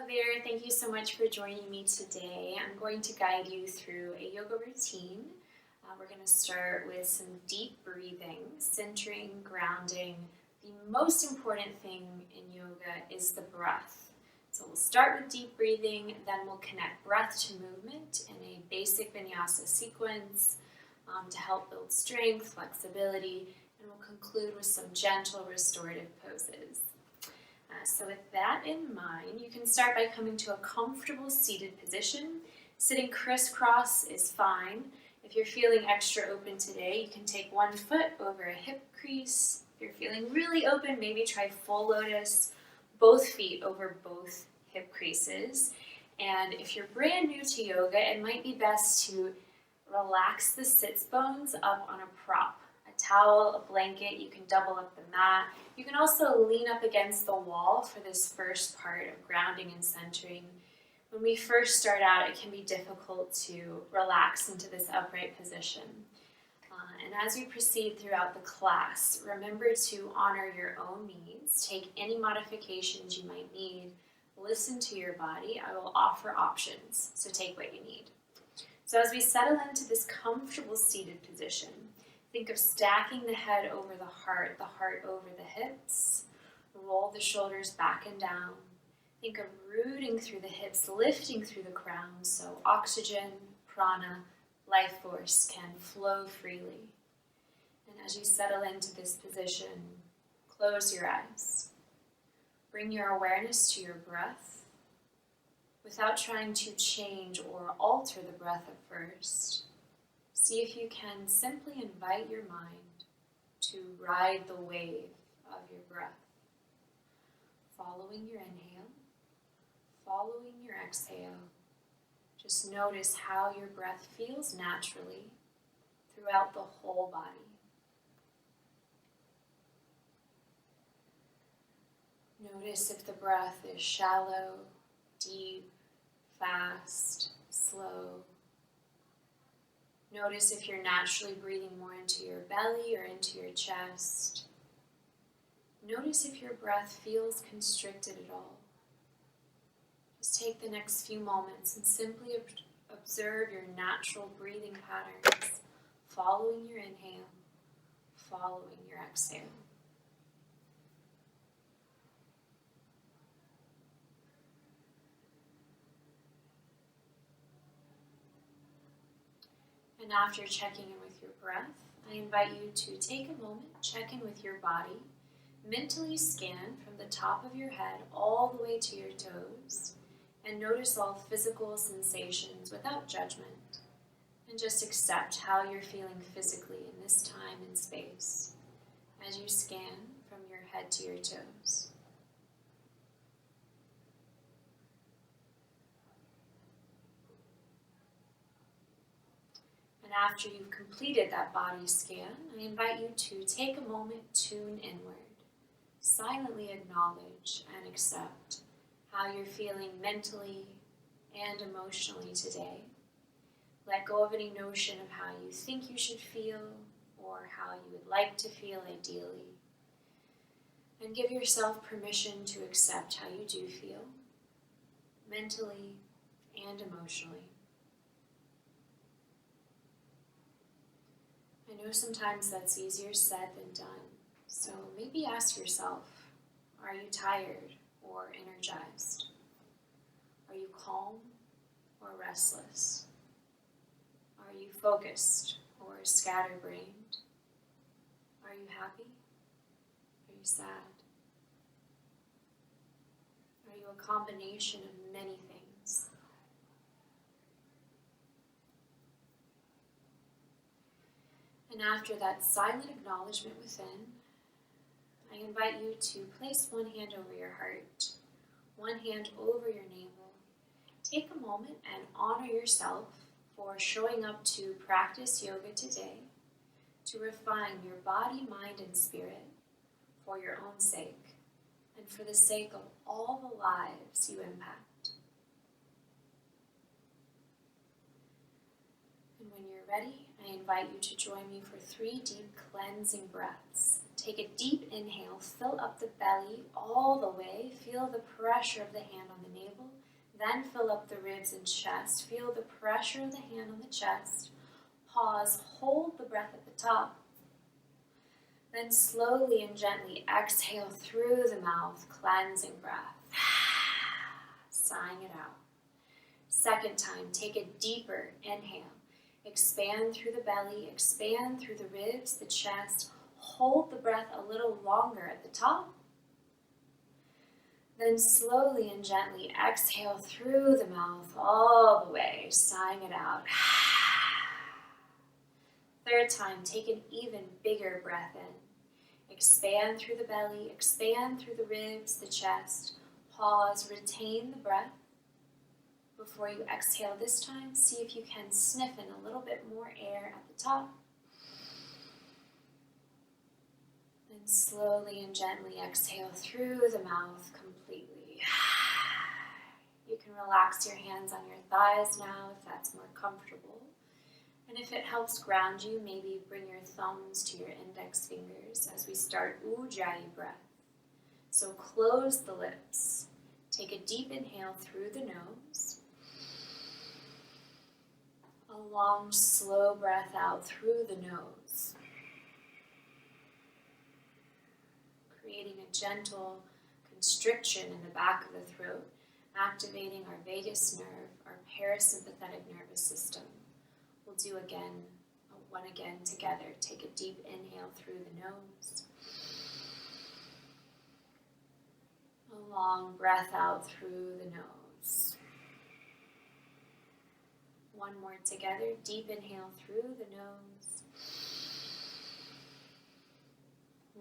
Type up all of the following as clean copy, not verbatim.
Hello there, thank you so much for joining me today. I'm going to guide you through a yoga routine. We're going to start with some deep breathing, centering, grounding. The most important thing in yoga is the breath. So we'll start with deep breathing, then we'll connect breath to movement in a basic vinyasa sequence to help build strength, flexibility, and we'll conclude with some gentle restorative poses. So with that in mind, you can start by coming to a comfortable seated position. Sitting crisscross is fine. If you're feeling extra open today, you can take one foot over a hip crease. If you're feeling really open, maybe try full lotus, both feet over both hip creases. And if you're brand new to yoga, it might be best to relax the sits bones up on a prop. Towel, a blanket, you can double up the mat. You can also lean up against the wall for this first part of grounding and centering. When we first start out, it can be difficult to relax into this upright position. And as we proceed throughout the class, remember to honor your own needs. Take any modifications you might need. Listen to your body. I will offer options, so take what you need. So as we settle into this comfortable seated position, think of stacking the head over the heart over the hips. Roll the shoulders back and down. Think of rooting through the hips, lifting through the crown, so oxygen, prana, life force can flow freely. And as you settle into this position, close your eyes. Bring your awareness to your breath without trying to change or alter the breath at first. See if you can simply invite your mind to ride the wave of your breath. Following your inhale, following your exhale, just notice how your breath feels naturally throughout the whole body. Notice if the breath is shallow, deep, fast, slow. Notice if you're naturally breathing more into your belly or into your chest. Notice if your breath feels constricted at all. Just take the next few moments and simply observe your natural breathing patterns, following your inhale, following your exhale. And after checking in with your breath, I invite you to take a moment, check in with your body, mentally scan from the top of your head all the way to your toes, and notice all physical sensations without judgment, and just accept how you're feeling physically in this time and space as you scan from your head to your toes. And after you've completed that body scan, I invite you to take a moment, tune inward. Silently acknowledge and accept how you're feeling mentally and emotionally today. Let go of any notion of how you think you should feel or how you would like to feel ideally. And give yourself permission to accept how you do feel, mentally and emotionally. I know sometimes that's easier said than done, so maybe ask yourself, are you tired or energized? Are you calm or restless? Are you focused or scatterbrained? Are you happy? Are you sad? Are you a combination of many things? And after that silent acknowledgement within, I invite you to place one hand over your heart, one hand over your navel. Take a moment and honor yourself for showing up to practice yoga today, to refine your body, mind, and spirit for your own sake, and for the sake of all the lives you impact. And when you're ready, I invite you to join me for 3 deep cleansing breaths. Take a deep inhale, fill up the belly all the way, feel the pressure of the hand on the navel, Then fill up the ribs and chest. Feel the pressure of the hand on the chest. Pause, hold the breath at the top. Then slowly and gently exhale through the mouth, cleansing breath. Sighing it out. Second time, take a deeper inhale. Expand through the belly, expand through the ribs, the chest. Hold the breath a little longer at the top. Then slowly and gently exhale through the mouth all the way, sighing it out. Third time, take an even bigger breath in. Expand through the belly, expand through the ribs, the chest. Pause, retain the breath. Before you exhale this time, see if you can sniff in a little bit more air at the top. Then slowly and gently exhale through the mouth completely. You can relax your hands on your thighs now if that's more comfortable. And if it helps ground you, maybe bring your thumbs to your index fingers as we start Ujjayi breath. So close the lips. Take a deep inhale through the nose. A long, slow breath out through the nose. Creating a gentle constriction in the back of the throat, activating our vagus nerve, our parasympathetic nervous system. We'll do one again together. Take a deep inhale through the nose. A long breath out through the nose. One more together. Deep inhale through the nose.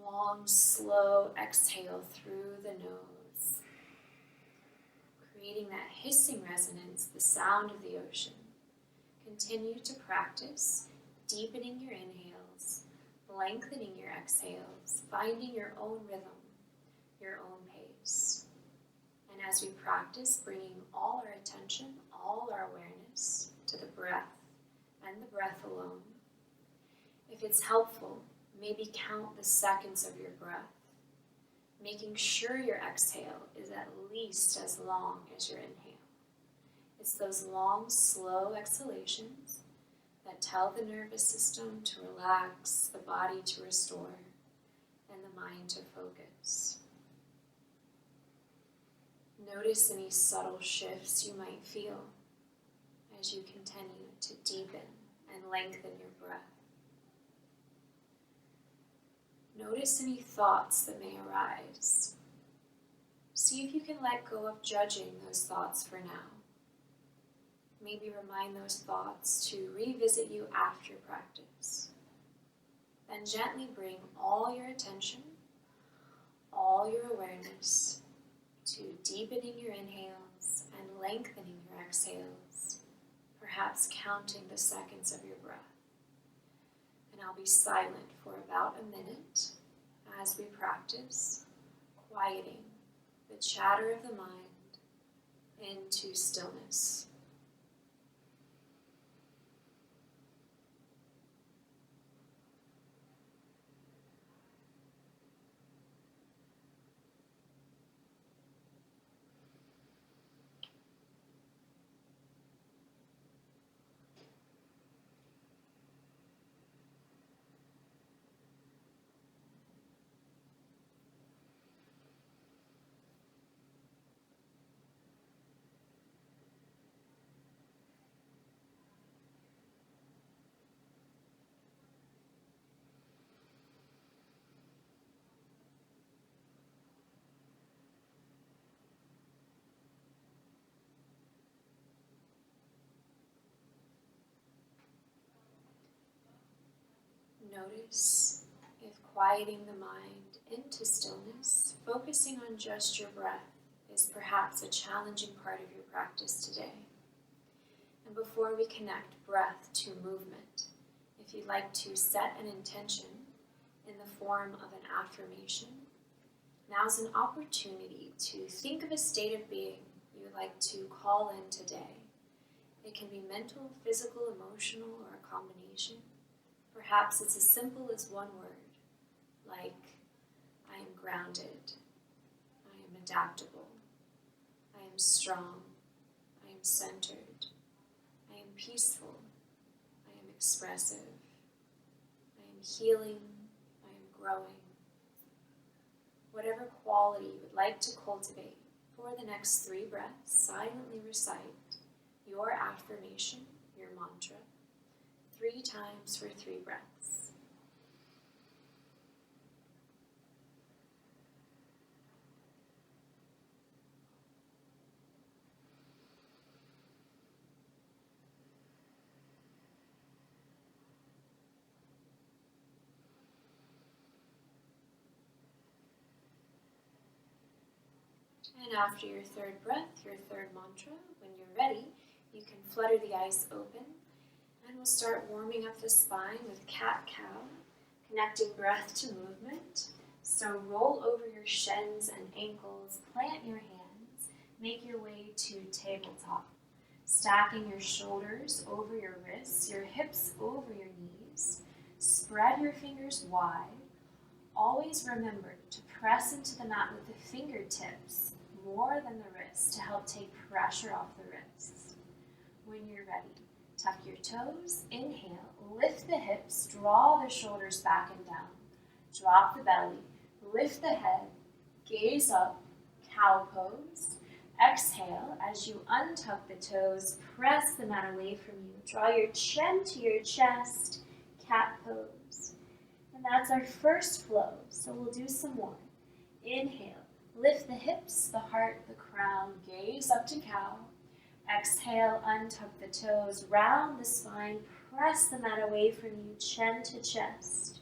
Long, slow exhale through the nose. Creating that hissing resonance, the sound of the ocean. Continue to practice, deepening your inhales, lengthening your exhales, finding your own rhythm, your own pace. And as we practice, bringing all our attention, all our awareness to the breath and the breath alone. If it's helpful, maybe count the seconds of your breath, making sure your exhale is at least as long as your inhale. It's those long, slow exhalations that tell the nervous system to relax, the body to restore, and the mind to focus. Notice any subtle shifts you might feel as you continue to deepen and lengthen your breath. Notice any thoughts that may arise. See if you can let go of judging those thoughts for now. Maybe remind those thoughts to revisit you after practice. Then gently bring all your attention, all your awareness to deepening your inhales and lengthening your exhales, perhaps counting the seconds of your breath. And I'll be silent for about a minute as we practice, quieting the chatter of the mind into stillness. Notice if quieting the mind into stillness, focusing on just your breath, is perhaps a challenging part of your practice today. And before we connect breath to movement, if you'd like to set an intention in the form of an affirmation, now's an opportunity to think of a state of being you would like to call in today. It can be mental, physical, emotional, or a combination. Perhaps it's as simple as one word, like, I am grounded, I am adaptable, I am strong, am centered. I am peaceful. I am expressive. I am healing. I am growing. Whatever quality you would like to cultivate for the next 3 breaths, silently recite your affirmation, your mantra, 3 times for 3 breaths. And after your 3rd breath, your 3rd mantra, when you're ready, you can flutter the eyes open, and we'll start warming up the spine with cat-cow, connecting breath to movement. So roll over your shins and ankles, plant your hands, make your way to tabletop, stacking your shoulders over your wrists, your hips over your knees. Spread your fingers wide. Always remember to press into the mat with the fingertips more than the wrists to help take pressure off the wrists. When you're ready, tuck your toes, inhale, lift the hips, draw the shoulders back and down. Drop the belly, lift the head, gaze up, cow pose. Exhale as you untuck the toes, press the mat away from you. Draw your chin to your chest, cat pose. And that's our first flow, so we'll do some more. Inhale, lift the hips, the heart, the crown, gaze up to cow. Exhale, untuck the toes, round the spine, press the mat away from you, chin to chest.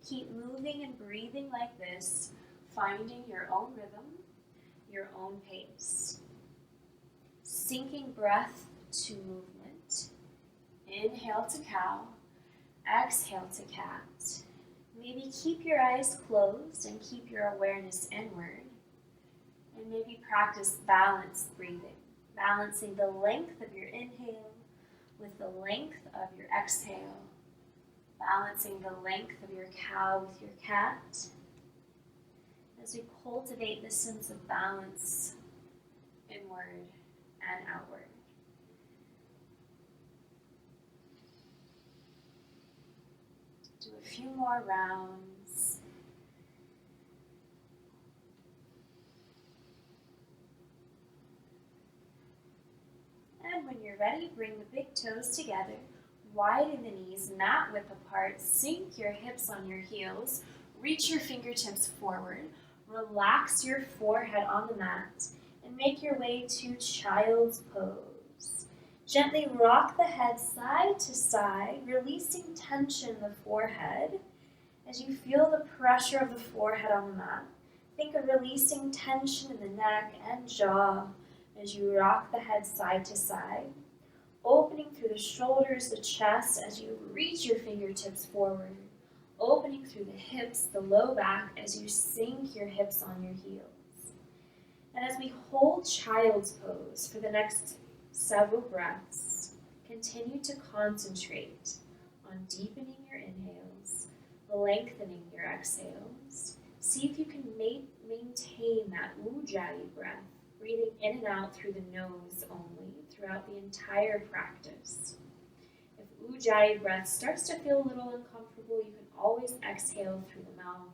Keep moving and breathing like this, finding your own rhythm, your own pace. Syncing breath to movement. Inhale to cow, exhale to cat. Maybe keep your eyes closed and keep your awareness inward. And maybe practice balanced breathing, balancing the length of your inhale with the length of your exhale, balancing the length of your cow with your cat. As we cultivate this sense of balance inward and outward. Do a few more rounds. And when you're ready, bring the big toes together, widen the knees, mat width apart, sink your hips on your heels, reach your fingertips forward, relax your forehead on the mat, and make your way to child's pose. Gently rock the head side to side, releasing tension in the forehead. As you feel the pressure of the forehead on the mat, think of releasing tension in the neck and jaw as you rock the head side to side, opening through the shoulders, the chest as you reach your fingertips forward, opening through the hips, the low back as you sink your hips on your heels. And as we hold child's pose for the next several breaths, continue to concentrate on deepening your inhales, lengthening your exhales. See if you can maintain that Ujjayi breath, breathing in and out through the nose only throughout the entire practice. If Ujjayi breath starts to feel a little uncomfortable, you can always exhale through the mouth.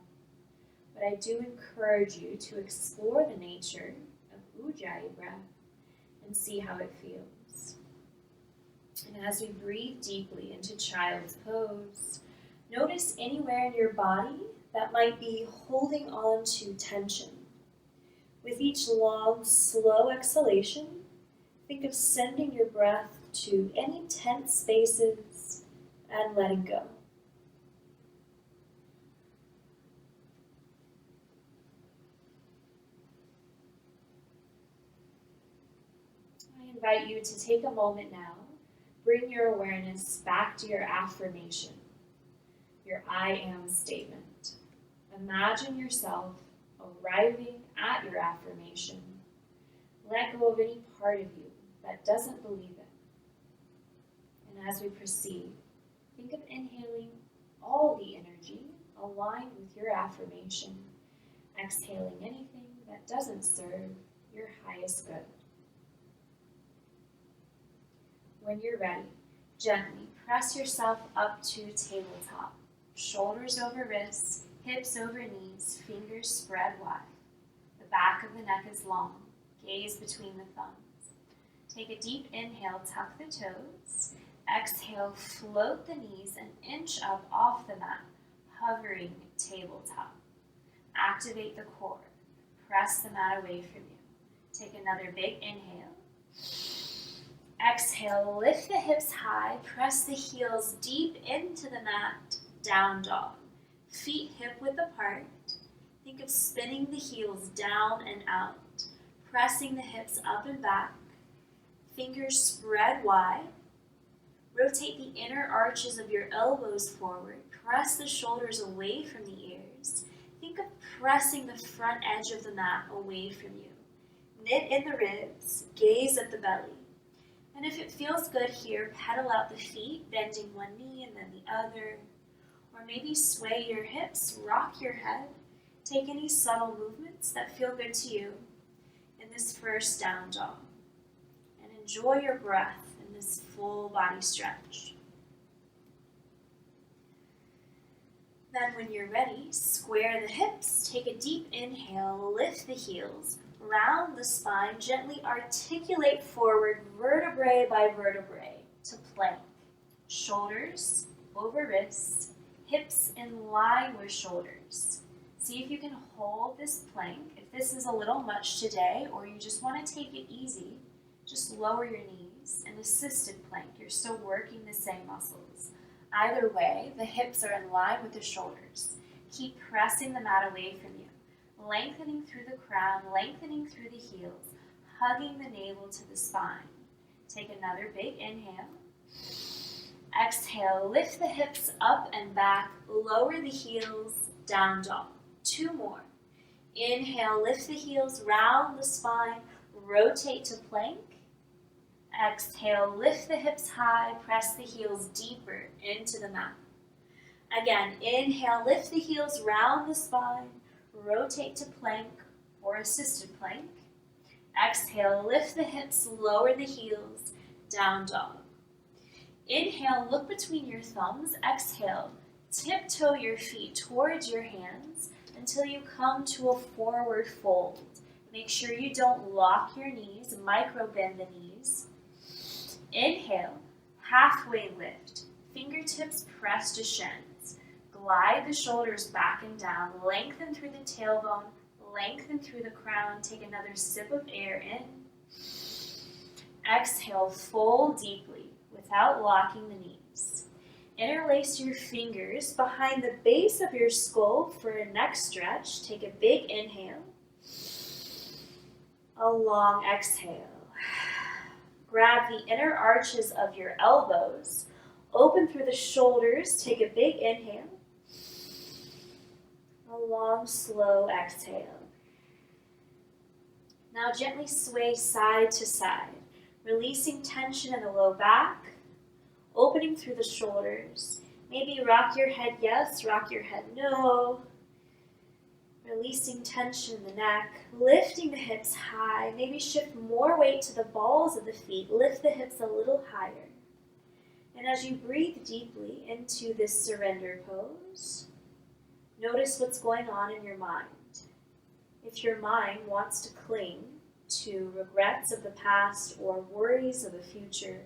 But I do encourage you to explore the nature of Ujjayi breath and see how it feels. And as we breathe deeply into child's pose, notice anywhere in your body that might be holding on to tension. With each long, slow exhalation, think of sending your breath to any tense spaces and letting go. I invite you to take a moment now, bring your awareness back to your affirmation, your I am statement. Imagine yourself arriving at your affirmation. Let go of any part of you that doesn't believe it. And as we proceed, think of inhaling all the energy aligned with your affirmation, exhaling anything that doesn't serve your highest good. When you're ready, gently press yourself up to tabletop. Shoulders over wrists, hips over knees, fingers spread wide. The back of the neck is long, gaze between the thumbs. Take a deep inhale, tuck the toes. Exhale, float the knees an inch up off the mat, hovering tabletop. Activate the core. Press the mat away from you. Take another big inhale. Exhale, lift the hips high, press the heels deep into the mat, down dog. Feet hip-width apart. Think of spinning the heels down and out, pressing the hips up and back. Fingers spread wide. Rotate the inner arches of your elbows forward. Press the shoulders away from the ears. Think of pressing the front edge of the mat away from you. Knit in the ribs, gaze at the belly. And if it feels good here, pedal out the feet, bending one knee and then the other. Or maybe sway your hips, rock your head. Take any subtle movements that feel good to you in this first down dog. And enjoy your breath in this full body stretch. Then when you're ready, square the hips, take a deep inhale, lift the heels, round the spine, gently articulate forward vertebrae by vertebrae to plank. Shoulders over wrists, hips in line with shoulders. See if you can hold this plank. If this is a little much today or you just want to take it easy, just lower your knees. An assisted plank, you're still working the same muscles. Either way, the hips are in line with the shoulders. Keep pressing the mat away from you. Lengthening through the crown, lengthening through the heels, hugging the navel to the spine. Take another big inhale. Exhale, lift the hips up and back, lower the heels, down dog. 2 more. Inhale, lift the heels, round the spine, rotate to plank. Exhale, lift the hips high, press the heels deeper into the mat. Again, inhale, lift the heels, round the spine, rotate to plank or assisted plank. Exhale, lift the hips, lower the heels, down dog. Inhale, look between your thumbs. Exhale, tiptoe your feet towards your hands until you come to a forward fold. Make sure you don't lock your knees, micro bend the knees. Inhale, halfway lift, fingertips press to shins. Glide the shoulders back and down, lengthen through the tailbone, lengthen through the crown. Take another sip of air in. Exhale, fold deeply without locking the knees. Interlace your fingers behind the base of your skull for a neck stretch. Take a big inhale. A long exhale. Grab the inner arches of your elbows. Open through the shoulders. Take a big inhale. A long, slow exhale. Now gently sway side to side, releasing tension in the low back, opening through the shoulders. Maybe rock your head yes, rock your head no. Releasing tension in the neck, lifting the hips high. Maybe shift more weight to the balls of the feet. Lift the hips a little higher. And as you breathe deeply into this surrender pose, notice what's going on in your mind. If your mind wants to cling to regrets of the past or worries of the future,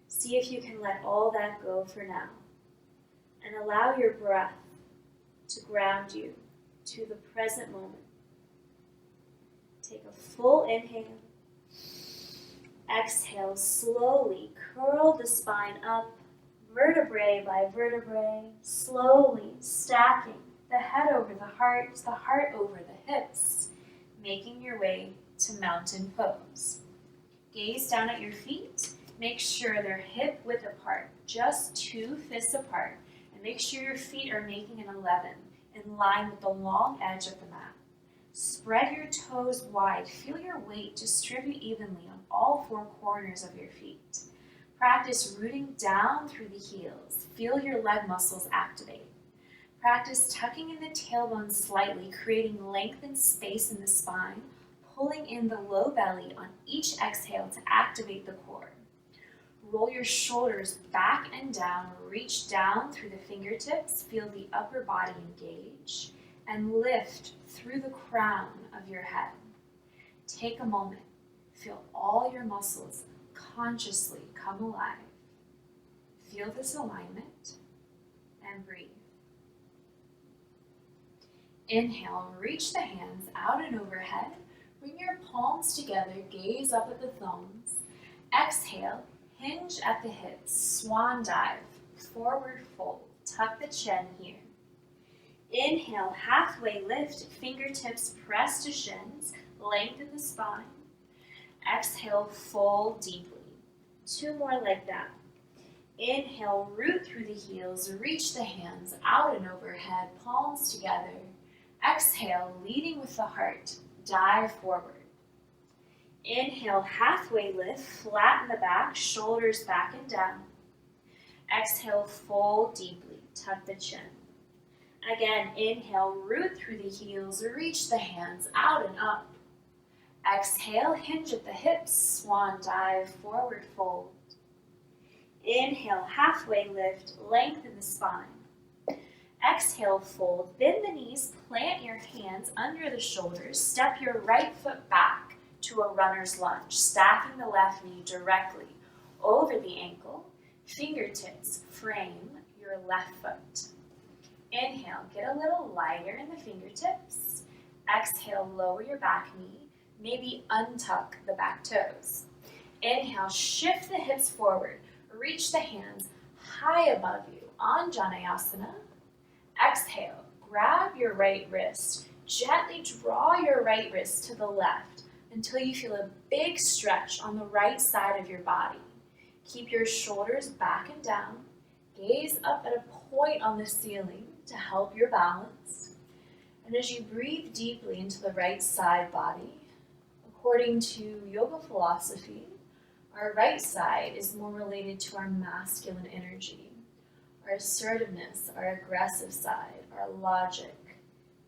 see if you can let all that go for now and allow your breath to ground you to the present moment. Take a full inhale. Exhale slowly, curl the spine up, vertebrae by vertebrae, slowly stacking the head over the heart over the hips, making your way to mountain pose. Gaze down at your feet. Make sure they're hip width apart, just 2 fists apart, and make sure your feet are making an 11 in line with the long edge of the mat. Spread your toes wide. Feel your weight distribute evenly on all 4 corners of your feet. Practice rooting down through the heels. Feel your leg muscles activate. Practice tucking in the tailbone slightly, creating length and space in the spine, pulling in the low belly on each exhale to activate the core. Roll your shoulders back and down. Reach down through the fingertips. Feel the upper body engage. And lift through the crown of your head. Take a moment. Feel all your muscles consciously come alive. Feel this alignment and breathe. Inhale, reach the hands out and overhead. Bring your palms together, gaze up at the thumbs. Exhale, hinge at the hips, swan dive, forward fold. Tuck the chin here. Inhale, halfway lift, fingertips press to shins, lengthen the spine. Exhale, fold deeply. 2 more like that. Inhale, root through the heels, reach the hands out and overhead, palms together. Exhale, leading with the heart, dive forward. Inhale, halfway lift, flatten the back, shoulders back and down. Exhale, fold deeply, tuck the chin. Again, inhale, root through the heels, reach the hands out and up. Exhale, hinge at the hips, swan dive, forward fold. Inhale, halfway lift, lengthen the spine. Exhale, fold, bend the knees, plant your hands under the shoulders, step your right foot back to a runner's lunge, stacking the left knee directly over the ankle, fingertips frame your left foot. Inhale, get a little lighter in the fingertips. Exhale, lower your back knee, maybe untuck the back toes. Inhale, shift the hips forward, reach the hands high above you, Anjaneyasana. Exhale, grab your right wrist, gently draw your right wrist to the left until you feel a big stretch on the right side of your body. Keep your shoulders back and down, gaze up at a point on the ceiling to help your balance. And as you breathe deeply into the right side body, according to yoga philosophy, our right side is more related to our masculine energy, our assertiveness, our aggressive side, our logic,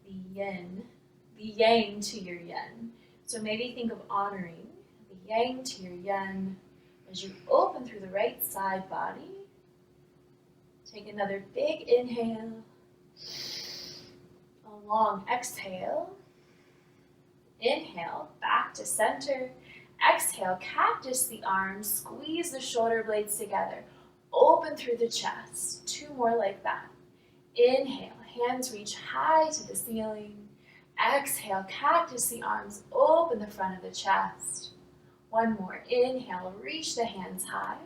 the yin, the yang to your yin. So maybe think of honoring the yang to your yin as you open through the right side body. Take another big inhale, a long exhale. Inhale, back to center. Exhale, cactus the arms, squeeze the shoulder blades together. Open through the chest. 2 more like that. Inhale, hands reach high to the ceiling. Exhale, cactus the arms, open the front of the chest. 1 more. Inhale, reach the hands high.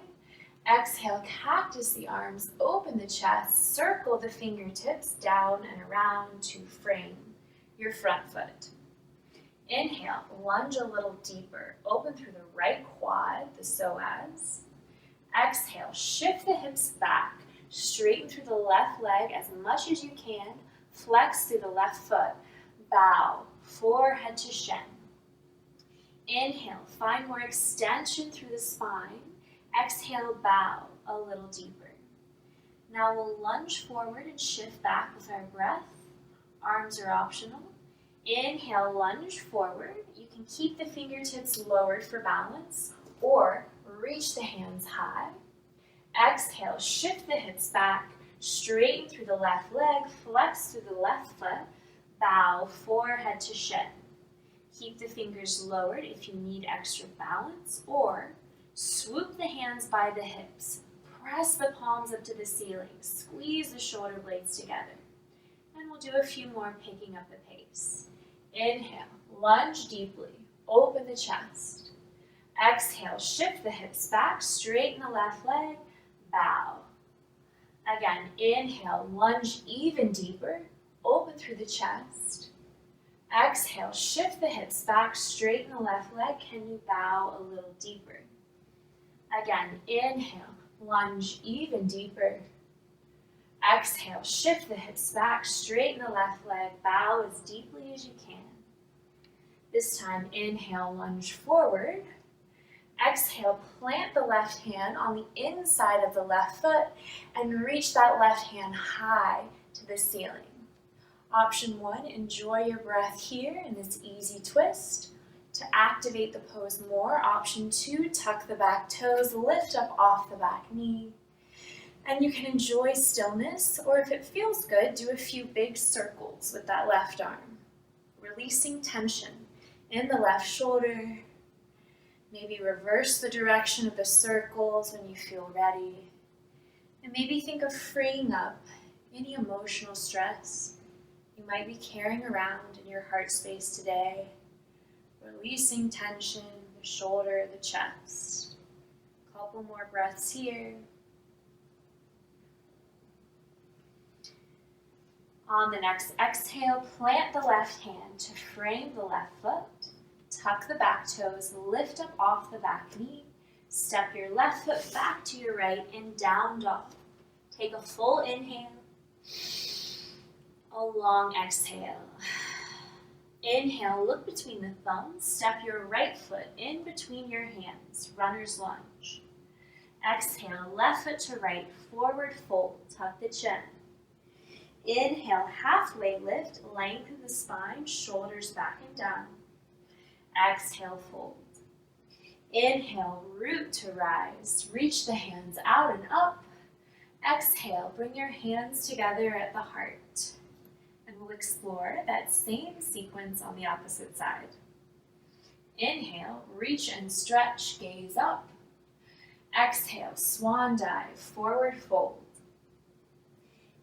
Exhale, cactus the arms, open the chest, circle the fingertips down and around to frame your front foot. Inhale, lunge a little deeper, open through the right quad, the psoas. Exhale, shift the hips back, straighten through the left leg as much as you can, flex through the left foot, bow, forehead to shin. Inhale, find more extension through the spine. Exhale, bow a little deeper. Now we'll lunge forward and shift back with our breath. Arms are optional. Inhale, lunge forward. You can keep the fingertips lowered for balance or reach the hands high. Exhale, shift the hips back, straighten through the left leg, flex through the left foot, bow, forehead to shin. Keep the fingers lowered if you need extra balance, or swoop the hands by the hips. Press the palms up to the ceiling. Squeeze the shoulder blades together. And we'll do a few more, picking up the pace. Inhale, lunge deeply, open the chest. Exhale, shift the hips back, straighten the left leg, bow. Again, inhale, lunge even deeper, open through the chest. Exhale, shift the hips back, straighten the left leg. Can you bow a little deeper? Again, inhale, lunge even deeper. Exhale, shift the hips back, straighten the left leg, bow as deeply as you can. This time, inhale, lunge forward. Exhale, plant the left hand on the inside of the left foot and reach that left hand high to the ceiling. Option 1, enjoy your breath here in this easy twist. To activate the pose more, option 2, tuck the back toes, lift up off the back knee. And you can enjoy stillness, or if it feels good, do a few big circles with that left arm. Releasing tension in the left shoulder. Maybe reverse the direction of the circles when you feel ready. And maybe think of freeing up any emotional stress you might be carrying around in your heart space today. Releasing tension, the shoulder, the chest. A couple more breaths here. On the next exhale, plant the left hand to frame the left foot. Tuck the back toes, lift up off the back knee. Step your left foot back to your right and down dog. Take a full inhale. A long exhale. Inhale, look between the thumbs. Step your right foot in between your hands, runner's lunge. Exhale, left foot to right, forward fold, tuck the chin. Inhale, halfway lift, lengthen the spine, shoulders back and down. Exhale, fold. Inhale, root to rise, reach the hands out and up. Exhale, bring your hands together at the heart. And we'll explore that same sequence on the opposite side. Inhale, reach and stretch, gaze up. Exhale, swan dive, forward fold.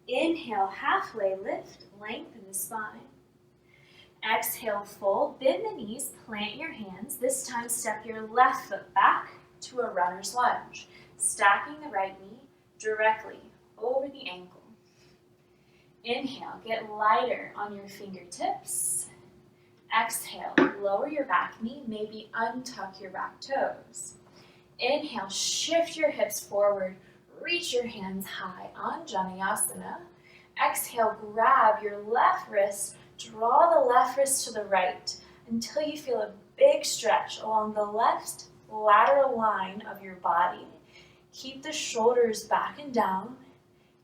Inhale, halfway lift, lengthen the spine. Exhale, fold, bend the knees, plant your hands. This time, step your left foot back to a runner's lunge, stacking the right knee directly over the ankle. Inhale, get lighter on your fingertips. Exhale, lower your back knee, maybe untuck your back toes. Inhale, shift your hips forward, reach your hands high, Anjaneyasana. Exhale, grab your left wrist, draw the left wrist to the right until you feel a big stretch along the left lateral line of your body. Keep the shoulders back and down.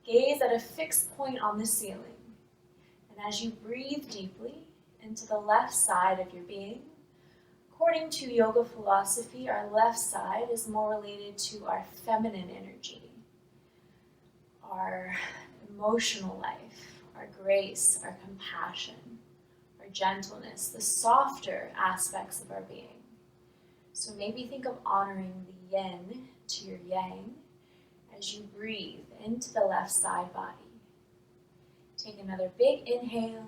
Gaze at a fixed point on the ceiling. And as you breathe deeply into the left side of your being, according to yoga philosophy, our left side is more related to our feminine energy, our emotional life, our grace, our compassion, our gentleness, the softer aspects of our being. So maybe think of honoring the yin to your yang as you breathe into the left side body. Take another big inhale,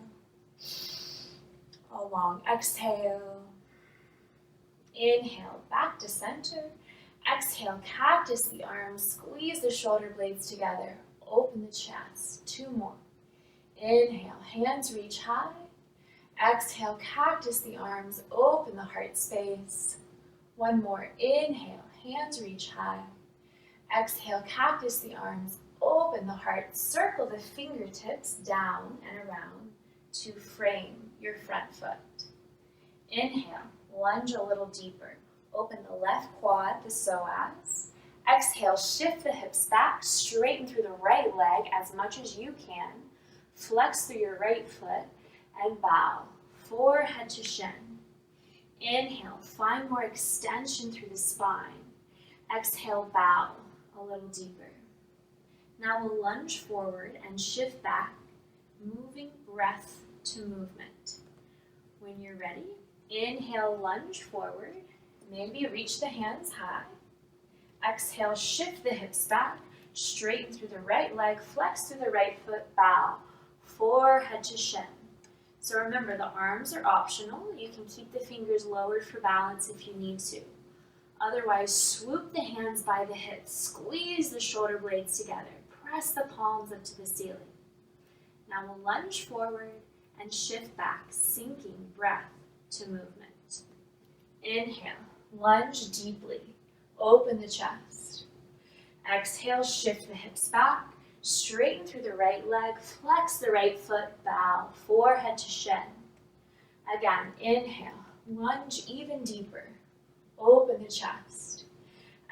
a long exhale. Inhale, back to center. Exhale, cactus the arms, squeeze the shoulder blades together, open the chest. 2 more. Inhale, hands reach high. Exhale, cactus the arms, open the heart space. 1 more. Inhale, hands reach high. Exhale, cactus the arms, open the heart, circle the fingertips down and around to frame your front foot. Inhale, lunge a little deeper. Open the left quad, the psoas. Exhale, shift the hips back, straighten through the right leg as much as you can. Flex through your right foot and bow, forehead to shin. Inhale, find more extension through the spine. Exhale, bow a little deeper. Now we'll lunge forward and shift back, moving breath to movement. When you're ready, inhale, lunge forward. Maybe reach the hands high. Exhale, shift the hips back, straighten through the right leg, flex through the right foot, bow, forehead to shin. So remember, the arms are optional. You can keep the fingers lowered for balance if you need to. Otherwise, swoop the hands by the hips, squeeze the shoulder blades together, press the palms up to the ceiling. Now we'll lunge forward and shift back, sinking breath to movement. Inhale, lunge deeply, open the chest. Exhale, shift the hips back, straighten through the right leg, flex the right foot, bow, forehead to shin. Again, inhale, lunge even deeper, open the chest.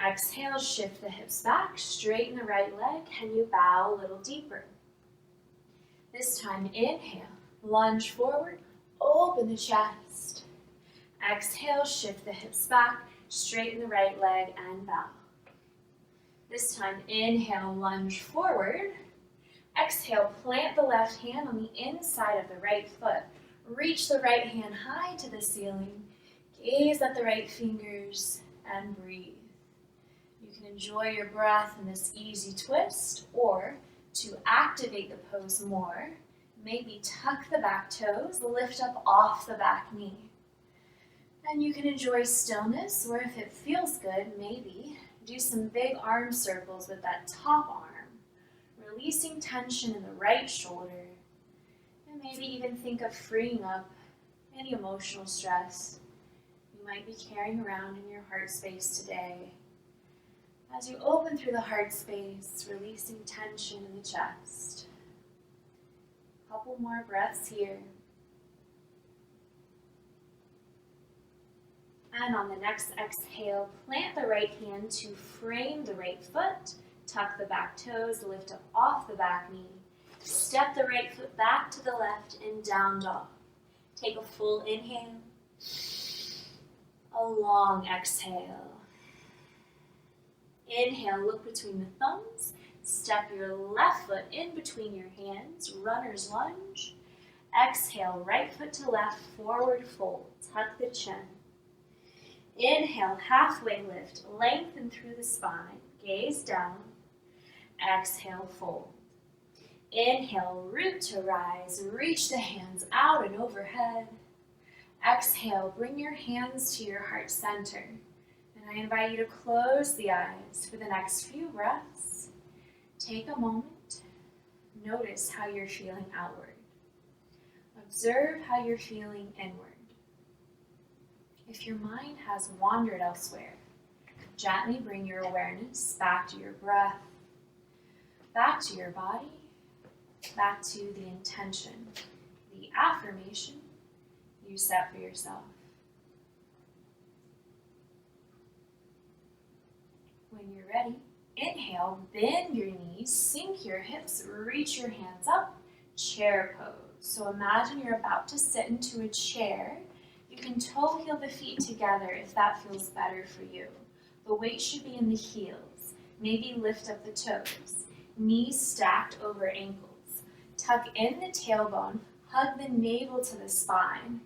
Exhale, shift the hips back, straighten the right leg, and you bow a little deeper. This time, inhale, lunge forward, open the chest. Exhale, shift the hips back, straighten the right leg and bow. This time, inhale, lunge forward. Exhale, plant the left hand on the inside of the right foot. Reach the right hand high to the ceiling. Gaze at the right fingers and breathe. You can enjoy your breath in this easy twist, or to activate the pose more, maybe tuck the back toes, lift up off the back knee. And you can enjoy stillness, or if it feels good, maybe do some big arm circles with that top arm, releasing tension in the right shoulder, and maybe even think of freeing up any emotional stress you might be carrying around in your heart space today. As you open through the heart space, releasing tension in the chest. A couple more breaths here. And on the next exhale, plant the right hand to frame the right foot, tuck the back toes, lift up off the back knee. Step the right foot back to the left in down dog. Take a full inhale, a long exhale. Inhale, look between the thumbs. Step your left foot in between your hands, runner's lunge. Exhale, right foot to left, forward fold, tuck the chin. Inhale, halfway lift, lengthen through the spine, gaze down. Exhale, fold. Inhale, root to rise, reach the hands out and overhead. Exhale, bring your hands to your heart center. And I invite you to close the eyes for the next few breaths. Take a moment, notice how you're feeling outward. Observe how you're feeling inward. If your mind has wandered elsewhere, gently bring your awareness back to your breath, back to your body, back to the intention, the affirmation you set for yourself. When you're ready, inhale, bend your knees, sink your hips, reach your hands up, chair pose. So imagine you're about to sit into a chair. You can toe heel the feet together if that feels better for you. The weight should be in the heels. Maybe lift up the toes. Knees stacked over ankles. Tuck in the tailbone. Hug the navel to the spine.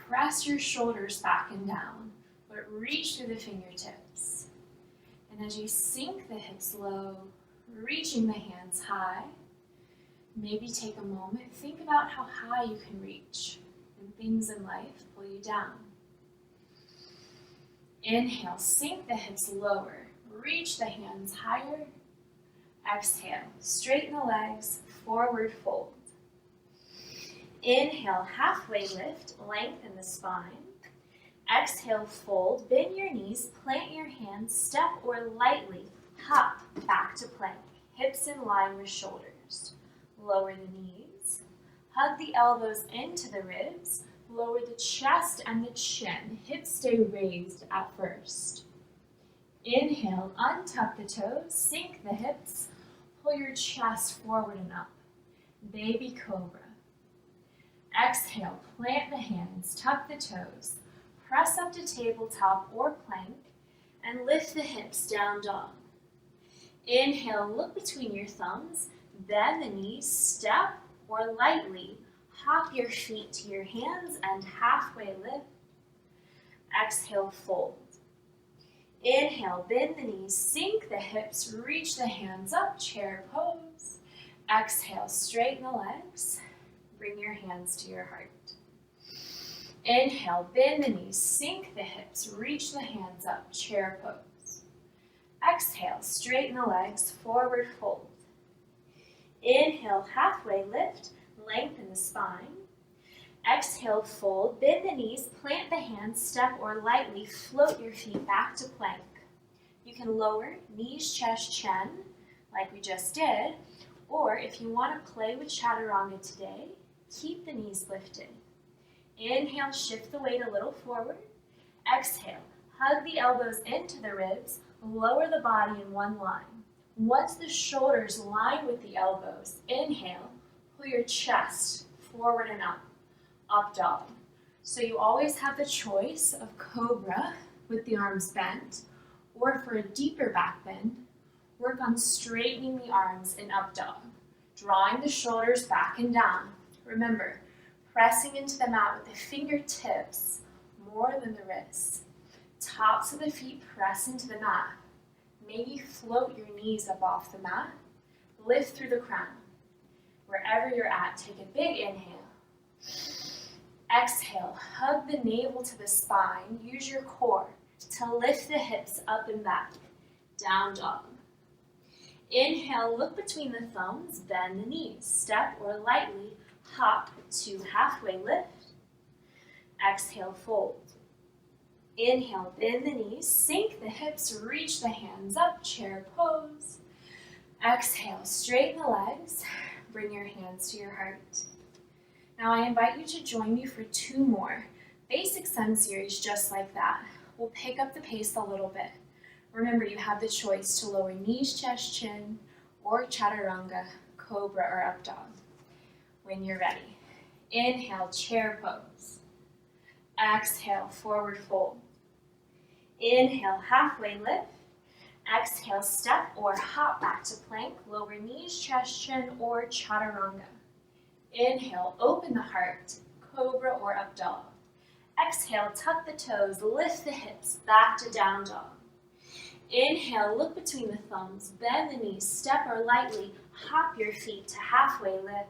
Press your shoulders back and down, but reach through the fingertips. And as you sink the hips low, reaching the hands high, maybe take a moment, think about how high you can reach. Things in life pull you down. Inhale, sink the hips lower, reach the hands higher. Exhale, straighten the legs, forward fold. Inhale, halfway lift, lengthen the spine. Exhale, fold, bend your knees, plant your hands, step or lightly hop back to plank. Hips in line with shoulders. Lower the knees. Hug the elbows into the ribs. Lower the chest and the chin. Hips stay raised at first. Inhale, untuck the toes, sink the hips. Pull your chest forward and up. Baby cobra. Exhale, plant the hands, tuck the toes. Press up to tabletop or plank and lift the hips down dog. Inhale, look between your thumbs. Bend the knees, step or lightly hop your feet to your hands and halfway lift. Exhale, fold. Inhale, bend the knees, sink the hips, reach the hands up, chair pose. Exhale, straighten the legs, bring your hands to your heart. Inhale, bend the knees, sink the hips, reach the hands up, chair pose. Exhale, straighten the legs, forward fold. Inhale, halfway lift, lengthen the spine. Exhale, fold, bend the knees, plant the hands, step or lightly float your feet back to plank. You can lower knees, chest, chin, like we just did, or if you want to play with chaturanga today, keep the knees lifted. Inhale, shift the weight a little forward. Exhale, hug the elbows into the ribs, lower the body in one line. Once the shoulders line with the elbows, inhale, pull your chest forward and up, up dog. So you always have the choice of cobra with the arms bent, or for a deeper back bend, work on straightening the arms in up dog, drawing the shoulders back and down. Remember, pressing into the mat with the fingertips more than the wrists. Tops of the feet press into the mat. Maybe float your knees up off the mat. Lift through the crown. Wherever you're at, take a big inhale. Exhale, hug the navel to the spine. Use your core to lift the hips up and back. Down dog. Inhale, look between the thumbs, bend the knees. Step or lightly hop to halfway lift. Exhale, fold. Inhale, bend the knees, sink the hips, reach the hands up, chair pose. Exhale, straighten the legs, bring your hands to your heart. Now I invite you to join me for 2 more basic sun series just like that. We'll pick up the pace a little bit. Remember, you have the choice to lower knees, chest, chin, or chaturanga, cobra, or up dog. When you're ready, inhale, chair pose. Exhale, forward fold. Inhale, halfway lift. Exhale, step or hop back to plank. Lower knees, chest, chin, or chaturanga. Inhale, open the heart, cobra or up dog. Exhale, tuck the toes, lift the hips, back to down dog. Inhale, look between the thumbs, bend the knees, step or lightly hop your feet to halfway lift.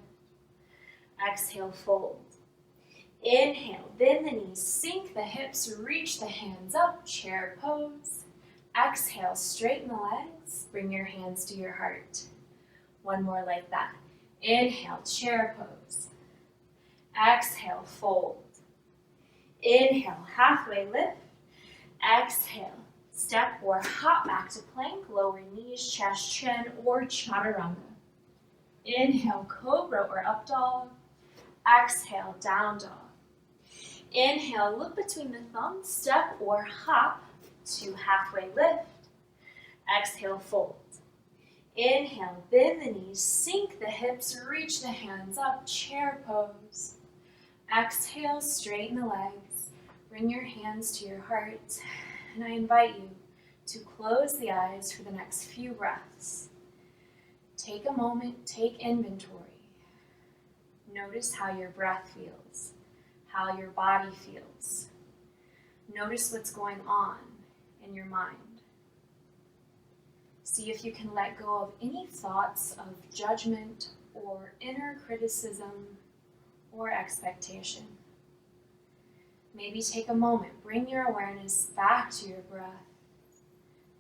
Exhale, fold. Inhale, bend the knees, sink the hips, reach the hands up, chair pose. Exhale, straighten the legs, bring your hands to your heart. 1 more like that. Inhale, chair pose. Exhale, fold. Inhale, halfway lift. Exhale, step or hop back to plank, lower knees, chest, chin, or chaturanga. Inhale, cobra or up dog. Exhale, down dog. Inhale, look between the thumbs, step or hop to halfway lift. Exhale, fold. Inhale, bend the knees, sink the hips, reach the hands up, chair pose. Exhale, straighten the legs, bring your hands to your heart, and I invite you to close the eyes for the next few breaths. Take a moment, take inventory. Notice how your breath feels, how your body feels. Notice what's going on in your mind. See if you can let go of any thoughts of judgment or inner criticism or expectation. Maybe take a moment, bring your awareness back to your breath,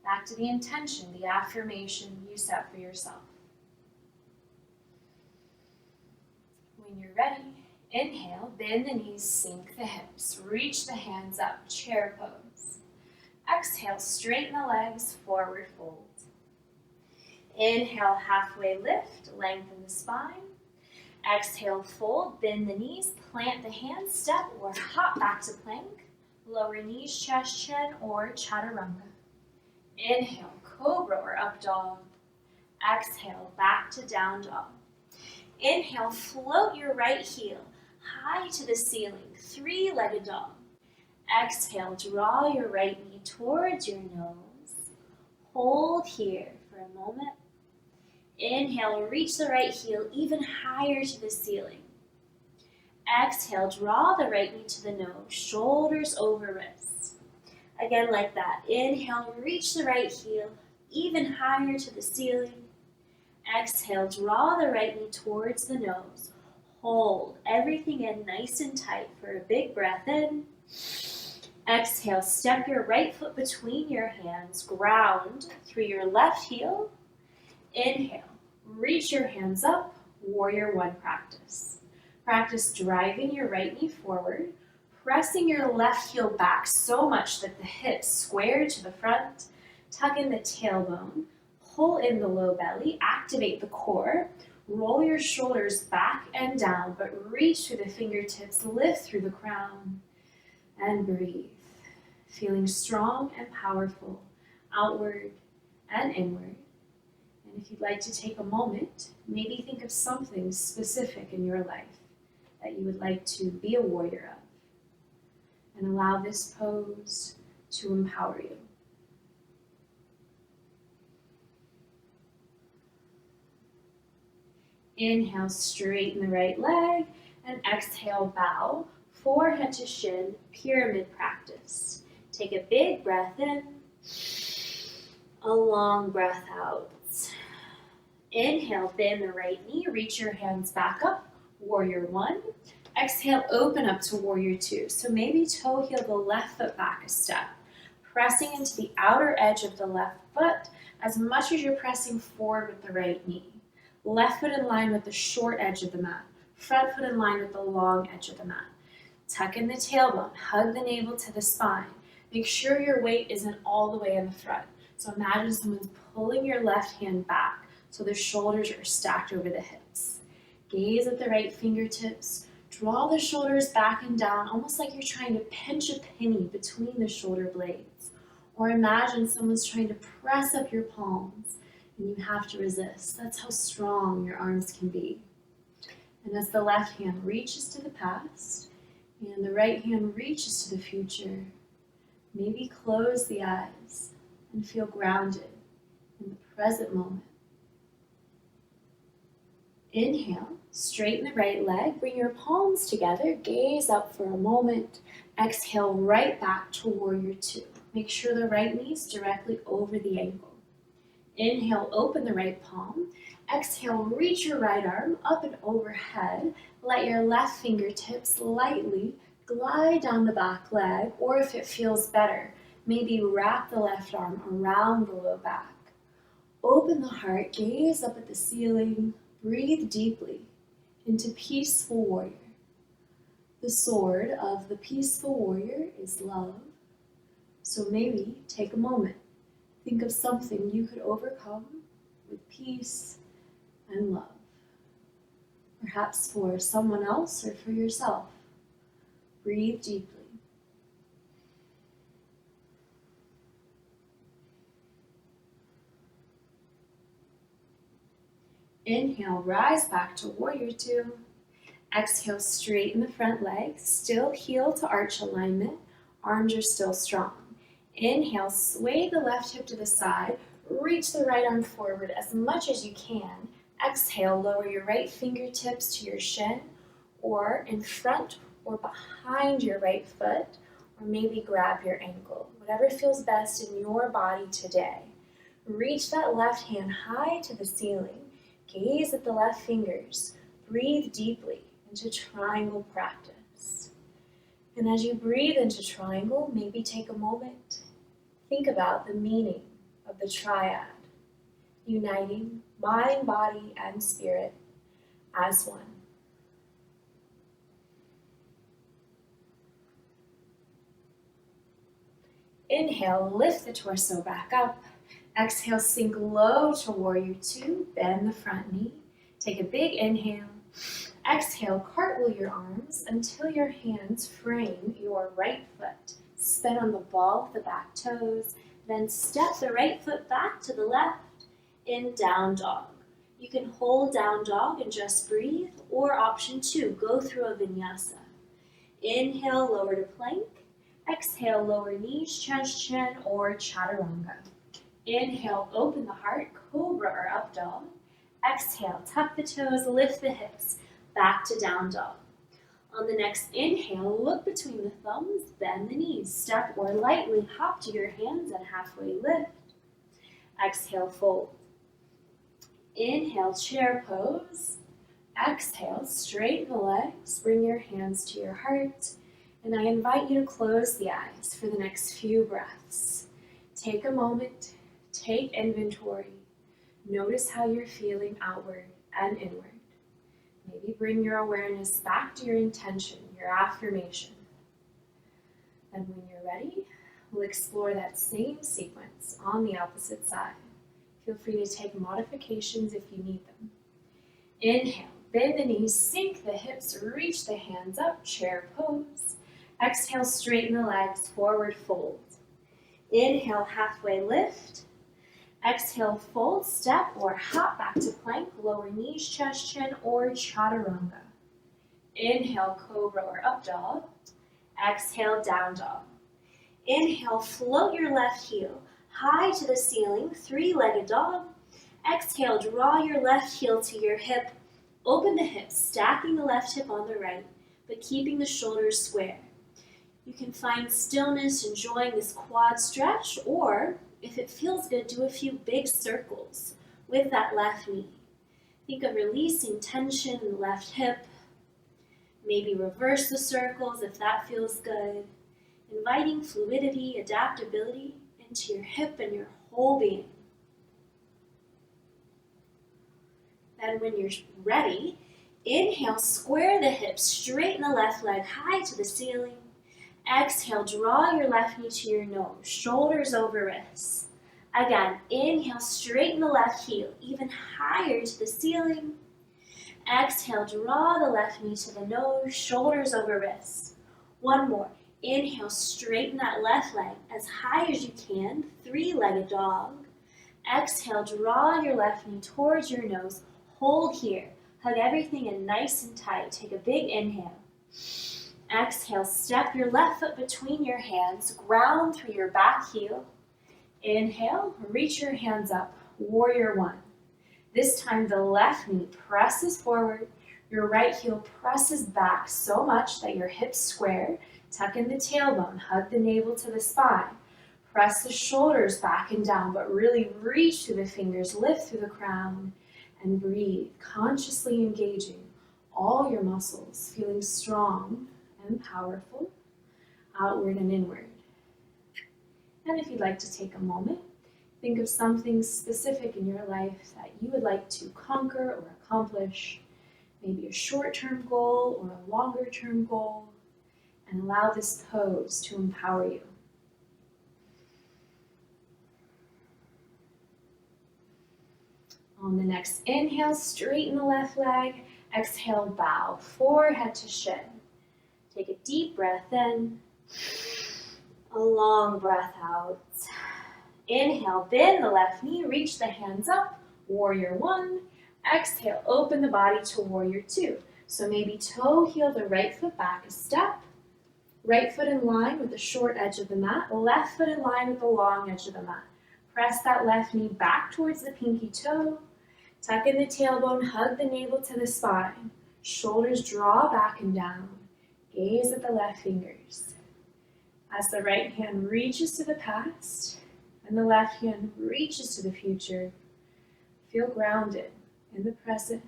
back to the intention, the affirmation you set for yourself. When you're ready, inhale, bend the knees, sink the hips, reach the hands up, chair pose. Exhale, straighten the legs, forward fold. Inhale, halfway lift, lengthen the spine. Exhale, fold, bend the knees, plant the hands, step or hop back to plank. Lower knees, chest, chin, or chaturanga. Inhale, cobra or up dog. Exhale, back to down dog. Inhale, float your right heel high to the ceiling, 3-legged dog. Exhale, draw your right knee towards your nose. Hold here for a moment. Inhale, reach the right heel even higher to the ceiling. Exhale, draw the right knee to the nose, shoulders over wrists. Again, like that. Inhale, reach the right heel even higher to the ceiling. Exhale, draw the right knee towards the nose. Hold everything in nice and tight for a big breath in. Exhale, step your right foot between your hands, ground through your left heel. Inhale, reach your hands up, warrior 1 practice. Practice driving your right knee forward, pressing your left heel back so much that the hips square to the front, tuck in the tailbone, pull in the low belly, activate the core, roll your shoulders back and down, but reach through the fingertips, lift through the crown, and breathe. Feeling strong and powerful, outward and inward. And if you'd like to take a moment, maybe think of something specific in your life that you would like to be a warrior of. and allow this pose to empower you. Inhale, straighten the right leg, and exhale, bow, forehead to shin, pyramid practice. Take a big breath in, a long breath out. Inhale, bend the right knee, reach your hands back up, warrior one. Exhale, open up to warrior two. So maybe toe heel the left foot back a step, pressing into the outer edge of the left foot as much as you're pressing forward with the right knee. Left foot in line with the short edge of the mat. Front foot in line with the long edge of the mat. Tuck in the tailbone, hug the navel to the spine. Make sure your weight isn't all the way in the front. So imagine someone's pulling your left hand back so the shoulders are stacked over the hips. Gaze at the right fingertips. Draw the shoulders back and down, almost like you're trying to pinch a penny between the shoulder blades. Or imagine someone's trying to press up your palms and you have to resist. That's how strong your arms can be. And as the left hand reaches to the past and the right hand reaches to the future, maybe close the eyes and feel grounded in the present moment. Inhale, straighten the right leg, bring your palms together, gaze up for a moment. Exhale, right back to warrior two. Make sure the right knee's directly over the ankle. Inhale, open the right palm. Exhale, reach your right arm up and overhead. Let your left fingertips lightly glide down the back leg, or if it feels better, maybe wrap the left arm around the low back. Open the heart, gaze up at the ceiling, breathe deeply into peaceful warrior. The sword of the peaceful warrior is love. So maybe take a moment. Think of something you could overcome with peace and love. Perhaps for someone else or for yourself. Breathe deeply. Inhale, rise back to warrior two. Exhale, straighten the front leg, still heel to arch alignment. Arms are still strong. Inhale, sway the left hip to the side, reach the right arm forward as much as you can. Exhale, lower your right fingertips to your shin, or in front or behind your right foot, or maybe grab your ankle. Whatever feels best in your body today. Reach that left hand high to the ceiling. Gaze at the left fingers. Breathe deeply into triangle practice. And as you breathe into triangle, maybe take a moment. Think about the meaning of the triad, uniting mind, body, and spirit as one. Inhale, lift the torso back up. Exhale, sink low to warrior two, bend the front knee. Take a big inhale. Exhale, cartwheel your arms until your hands frame your right foot. Spin on the ball of the back toes, then step the right foot back to the left in down dog. You can hold down dog and just breathe, or option two, go through a vinyasa. Inhale, lower to plank. Exhale, lower knees, chest, chin, or chaturanga. Inhale, open the heart, cobra or up dog. Exhale, tuck the toes, lift the hips, back to down dog. On the next inhale, look between the thumbs, bend the knees, step or lightly hop to your hands and halfway lift. Exhale, fold. Inhale, chair pose. Exhale, straighten the legs, bring your hands to your heart, and I invite you to close the eyes for the next few breaths. Take a moment, take inventory, notice how you're feeling outward and inward. Maybe bring your awareness back to your intention, your affirmation. And when you're ready, we'll explore that same sequence on the opposite side. Feel free to take modifications if you need them. Inhale, bend the knees, sink the hips, reach the hands up, chair pose. Exhale, straighten the legs, forward fold. Inhale, halfway lift. Exhale, fold, step, or hop back to plank, lower knees, chest, chin, or chaturanga. Inhale, cobra or up dog. Exhale, down dog. Inhale, float your left heel high to the ceiling, three-legged dog. Exhale, draw your left heel to your hip. Open the hips, stacking the left hip on the right, but keeping the shoulders square. You can find stillness, enjoying this quad stretch, or if it feels good, do a few big circles with that left knee. Think of releasing tension in the left hip. Maybe reverse the circles if that feels good. Inviting fluidity, adaptability into your hip and your whole being. Then when you're ready, inhale, square the hips, straighten the left leg high to the ceiling. Exhale, draw your left knee to your nose, shoulders over wrists. Again, inhale, straighten the left heel, even higher to the ceiling. Exhale, draw the left knee to the nose, shoulders over wrists. One more. Inhale, straighten that left leg as high as you can, three-legged dog. Exhale, draw your left knee towards your nose. Hold here. Hug everything in nice and tight. Take a big inhale. Exhale, step your left foot between your hands. Ground through your back heel. Inhale, reach your hands up. Warrior one. This time the left knee presses forward. Your right heel presses back so much that your hips square. Tuck in the tailbone, hug the navel to the spine. Press the shoulders back and down, but really reach through the fingers, lift through the crown, and breathe, consciously engaging all your muscles, feeling strong and powerful, outward and inward. And if you'd like to take a moment, think of something specific in your life that you would like to conquer or accomplish, maybe a short-term goal or a longer-term goal, and allow this pose to empower you. On the next inhale, straighten the left leg. Exhale, bow, forehead to shin. Take a deep breath in, a long breath out. Inhale, bend the left knee, reach the hands up, warrior one. Exhale, open the body to warrior two. So maybe toe heel the right foot back a step. Right foot in line with the short edge of the mat, left foot in line with the long edge of the mat. Press that left knee back towards the pinky toe. Tuck in the tailbone, hug the navel to the spine. Shoulders draw back and down. Gaze at the left fingers. As the right hand reaches to the past and the left hand reaches to the future, feel grounded in the present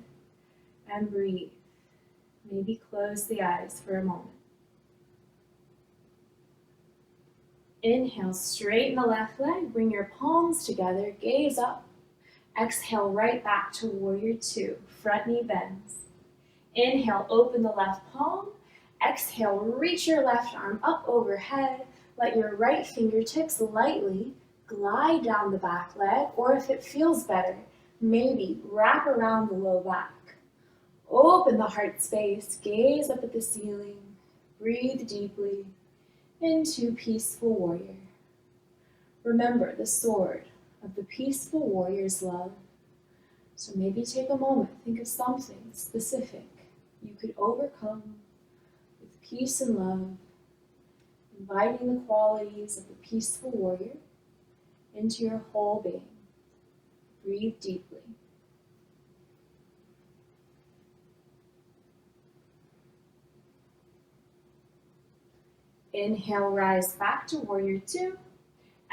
and breathe. Maybe close the eyes for a moment. Inhale, straighten the left leg, bring your palms together, gaze up. Exhale, right back to warrior two, front knee bends. Inhale, open the left palm. Exhale, reach your left arm up overhead. Let your right fingertips lightly glide down the back leg, or if it feels better, maybe wrap around the low back. Open the heart space, gaze up at the ceiling, breathe deeply into peaceful warrior. Remember the sword of the peaceful warrior's love. So maybe take a moment, think of something specific you could overcome with peace and love, inviting the qualities of the peaceful warrior into your whole being. Breathe deeply. Inhale, rise back to warrior two.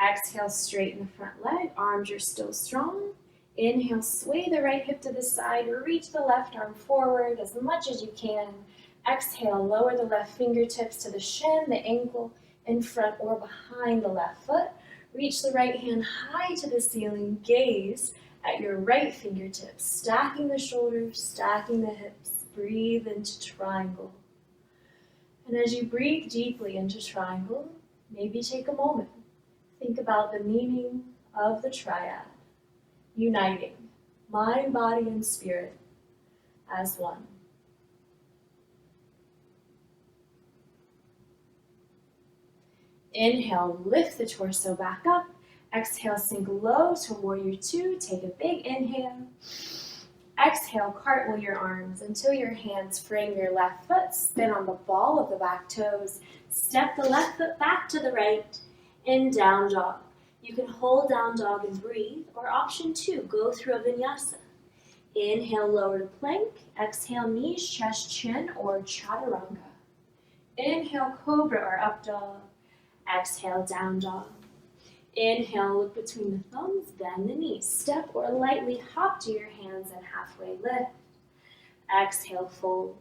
Exhale, straighten the front leg, arms are still strong. Inhale, sway the right hip to the side, reach the left arm forward as much as you can. Exhale, lower the left fingertips to the shin, the ankle, in front or behind the left foot. Reach the right hand high to the ceiling, gaze at your right fingertips, stacking the shoulders, stacking the hips. Breathe into triangle. And as you breathe deeply into triangle, maybe take a moment. Think about the meaning of the triad, uniting mind, body, and spirit as one. Inhale, lift the torso back up. Exhale, sink low to warrior two. Take a big inhale. Exhale, cartwheel your arms until your hands frame your left foot. Spin on the ball of the back toes. Step the left foot back to the right in down dog. You can hold down dog and breathe, or option 2, go through a vinyasa. Inhale, lower plank. Exhale, knees, chest, chin, or chaturanga. Inhale, cobra or up dog. Exhale, down dog. Inhale, look between the thumbs, bend the knees. Step or lightly hop to your hands and halfway lift. Exhale, fold.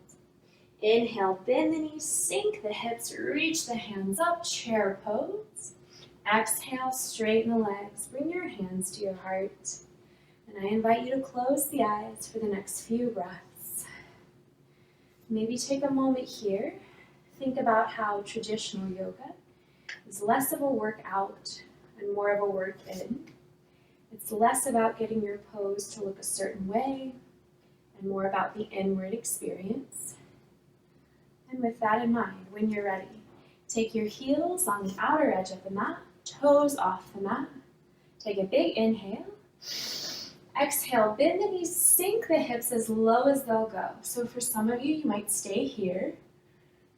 Inhale, bend the knees, sink the hips, reach the hands up, chair pose. Exhale, straighten the legs, bring your hands to your heart. And I invite you to close the eyes for the next few breaths. Maybe take a moment here. Think about how traditional yoga is less of a workout and more of a work in. It's less about getting your pose to look a certain way and more about the inward experience. And with that in mind, when you're ready, take your heels on the outer edge of the mat, toes off the mat. Take a big inhale. Exhale, bend the knees, sink the hips as low as they'll go. So for some of you, you might stay here.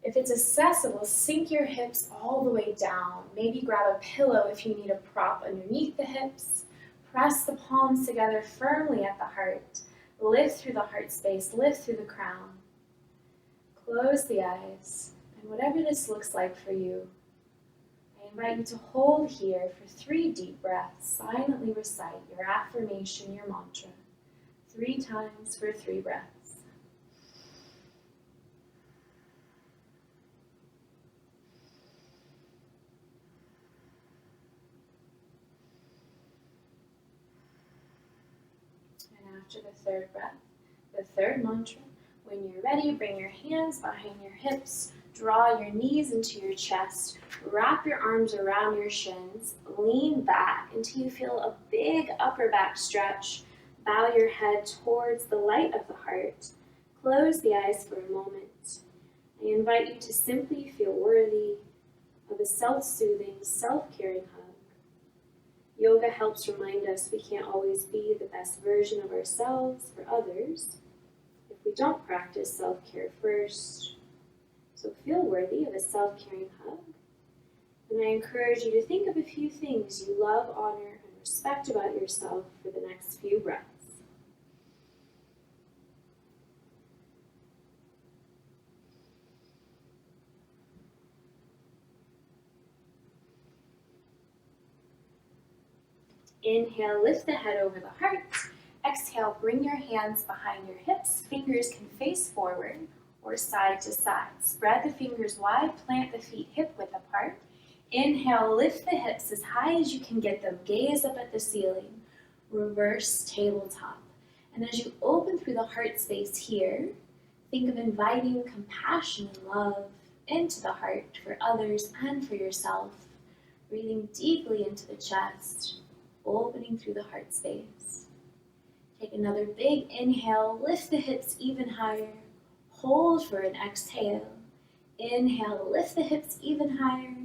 If it's accessible, sink your hips all the way down. Maybe grab a pillow if you need a prop underneath the hips. Press the palms together firmly at the heart. Lift through the heart space, lift through the crown. Close the eyes, and whatever this looks like for you, I invite you to hold here for 3 deep breaths. Silently recite your affirmation, your mantra, 3 times for 3 breaths. After the 3rd breath, the 3rd mantra, when you're ready, bring your hands behind your hips, draw your knees into your chest, wrap your arms around your shins, lean back until you feel a big upper back stretch. Bow your head towards the light of the heart. Close the eyes for a moment. I invite you to simply feel worthy of a self-soothing, self-caring hug. Yoga helps remind us we can't always be the best version of ourselves for others if we don't practice self-care first. So feel worthy of a self-caring hug. And I encourage you to think of a few things you love, honor, and respect about yourself for the next few breaths. Inhale, lift the head over the heart. Exhale, bring your hands behind your hips. Fingers can face forward or side to side. Spread the fingers wide, plant the feet hip-width apart. Inhale, lift the hips as high as you can get them. Gaze up at the ceiling. Reverse tabletop. And as you open through the heart space here, think of inviting compassion and love into the heart for others and for yourself. Breathing deeply into the chest. Opening through the heart space. Take another big inhale, lift the hips even higher. Hold for an exhale. Inhale, lift the hips even higher.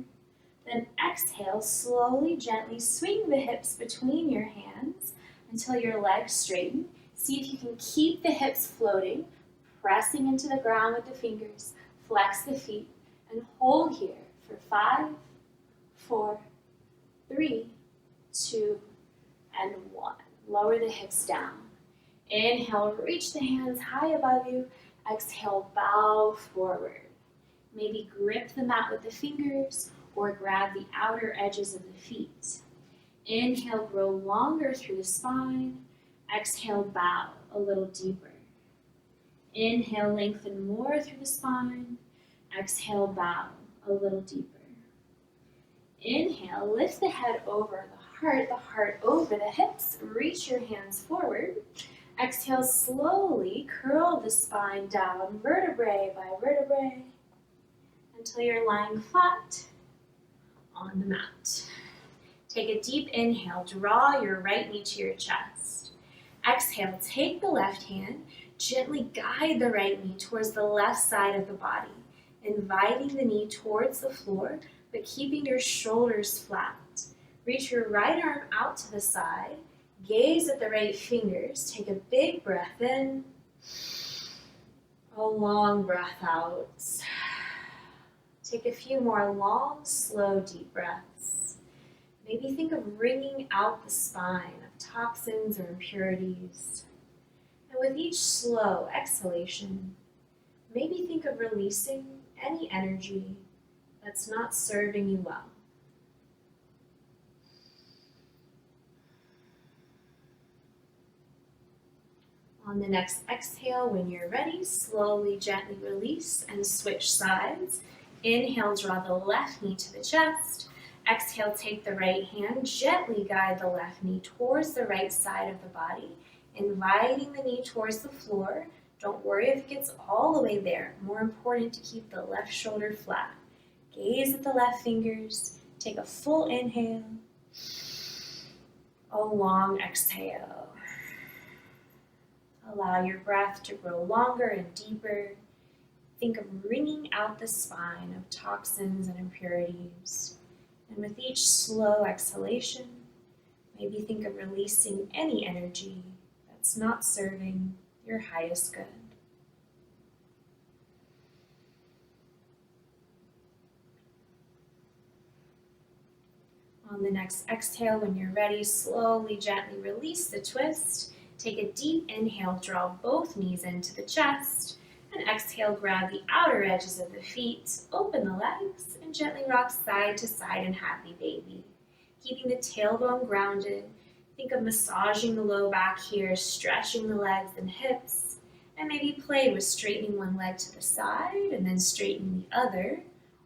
Then exhale, slowly, gently swing the hips between your hands until your legs straighten. See if you can keep the hips floating, pressing into the ground with the fingers. Flex the feet and hold here for 5, 4, 3, 2, and 1. Lower the hips down. Inhale, reach the hands high above you. Exhale, bow forward. Maybe grip the mat with the fingers or grab the outer edges of the feet. Inhale, grow longer through the spine. Exhale, bow a little deeper. Inhale, lengthen more through the spine. Exhale, bow a little deeper. Inhale, lift the head over the heart over the hips. Reach your hands forward. Exhale, slowly curl the spine down, vertebrae by vertebrae, until you're lying flat on the mat. Take a deep inhale, draw your right knee to your chest. Exhale, take the left hand, gently guide the right knee towards the left side of the body, inviting the knee towards the floor, but keeping your shoulders flat. Reach your right arm out to the side. Gaze at the right fingers. Take a big breath in. A long breath out. Take a few more long, slow, deep breaths. Maybe think of wringing out the spine of toxins or impurities. And with each slow exhalation, maybe think of releasing any energy that's not serving you well. On the next exhale, when you're ready, slowly, gently release and switch sides. Inhale, draw the left knee to the chest. Exhale, take the right hand, gently guide the left knee towards the right side of the body, inviting the knee towards the floor. Don't worry if it gets all the way there. More important to keep the left shoulder flat. Gaze at the left fingers. Take a full inhale. A long exhale. Allow your breath to grow longer and deeper. Think of wringing out the spine of toxins and impurities. And with each slow exhalation, maybe think of releasing any energy that's not serving your highest good. On the next exhale, when you're ready, slowly, gently release the twist. Take a deep inhale, draw both knees into the chest, and exhale, grab the outer edges of the feet, open the legs, and gently rock side to side in happy baby. Keeping the tailbone grounded, think of massaging the low back here, stretching the legs and hips, and maybe play with straightening one leg to the side and then straightening the other,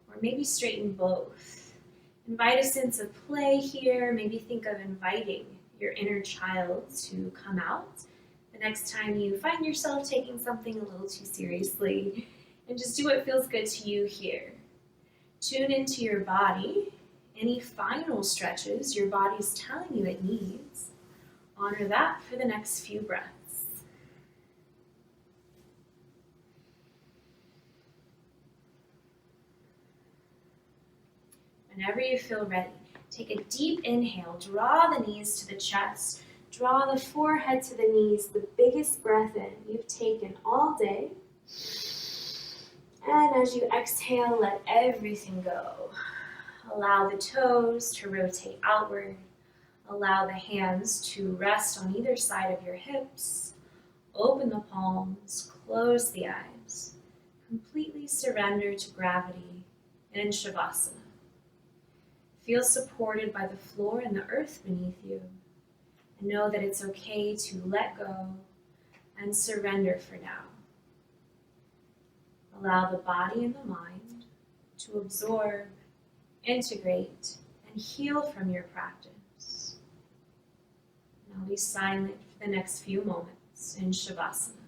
or maybe straighten both. Invite a sense of play here, maybe think of inviting your inner child to come out the next time you find yourself taking something a little too seriously, and just do what feels good to you here. Tune into your body, any final stretches your body's telling you it needs. Honor that for the next few breaths. Whenever you feel ready, take a deep inhale, draw the knees to the chest, draw the forehead to the knees, the biggest breath in you've taken all day. And as you exhale, let everything go. Allow the toes to rotate outward. Allow the hands to rest on either side of your hips. Open the palms, close the eyes. Completely surrender to gravity in Shavasana. Feel supported by the floor and the earth beneath you. And know that it's okay to let go and surrender for now. Allow the body and the mind to absorb, integrate, and heal from your practice. Now be silent for the next few moments in Shavasana.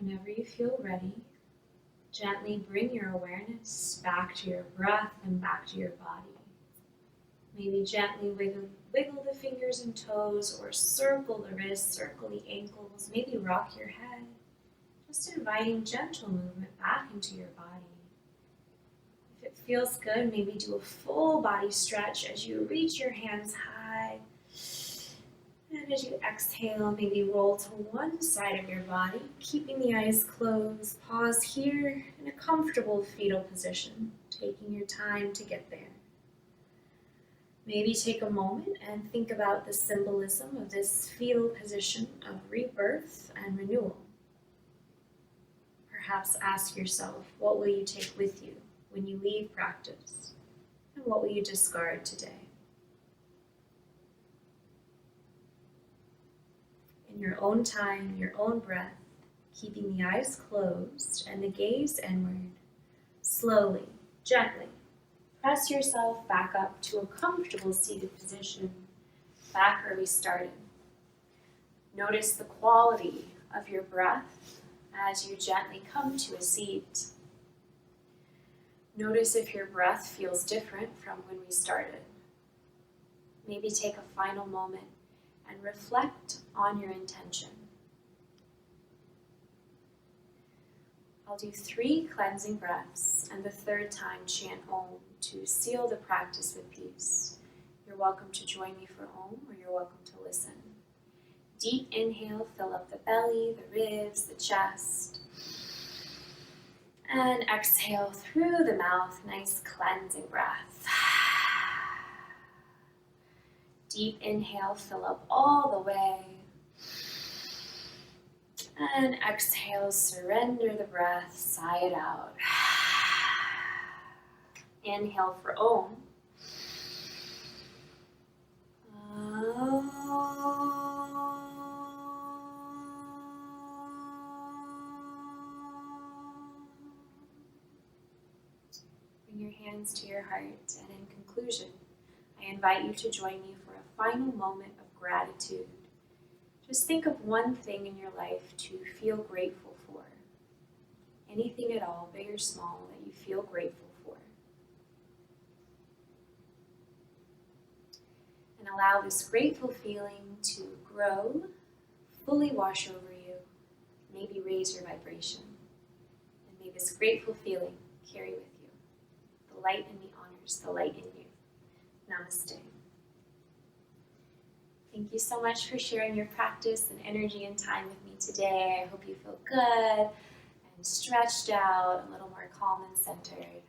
Whenever you feel ready, gently bring your awareness back to your breath and back to your body. Maybe gently wiggle the fingers and toes, or circle the wrists, circle the ankles, maybe rock your head. Just inviting gentle movement back into your body. If it feels good, maybe do a full body stretch as you reach your hands high. And as you exhale, maybe roll to one side of your body, keeping the eyes closed. Pause here in a comfortable fetal position, taking your time to get there. Maybe take a moment and think about the symbolism of this fetal position of rebirth and renewal. Perhaps ask yourself, what will you take with you when you leave practice? And what will you discard today? In your own time, your own breath, keeping the eyes closed and the gaze inward, slowly, gently, Press yourself back up to a comfortable seated position, back where we started. Notice the quality of your breath as you gently come to a seat. Notice if your breath feels different from when we started. Maybe take a final moment and reflect on your intention. I'll do 3 cleansing breaths, and the third time chant Om to seal the practice with peace. You're welcome to join me for Om, or you're welcome to listen. Deep inhale, fill up the belly, the ribs, the chest. And exhale through the mouth, nice cleansing breath. Deep inhale, fill up all the way. And exhale, surrender the breath, sigh it out. Inhale for Om. Bring your hands to your heart, and in conclusion, I invite you to join me for a final moment of gratitude. Just think of one thing in your life to feel grateful for. Anything at all, big or small, that you feel grateful for. And allow this grateful feeling to grow, fully wash over you, maybe raise your vibration. And may this grateful feeling carry with you the light and the honors, the light in you. Namaste. Thank you so much for sharing your practice and energy and time with me today. I hope you feel good and stretched out, a little more calm and centered.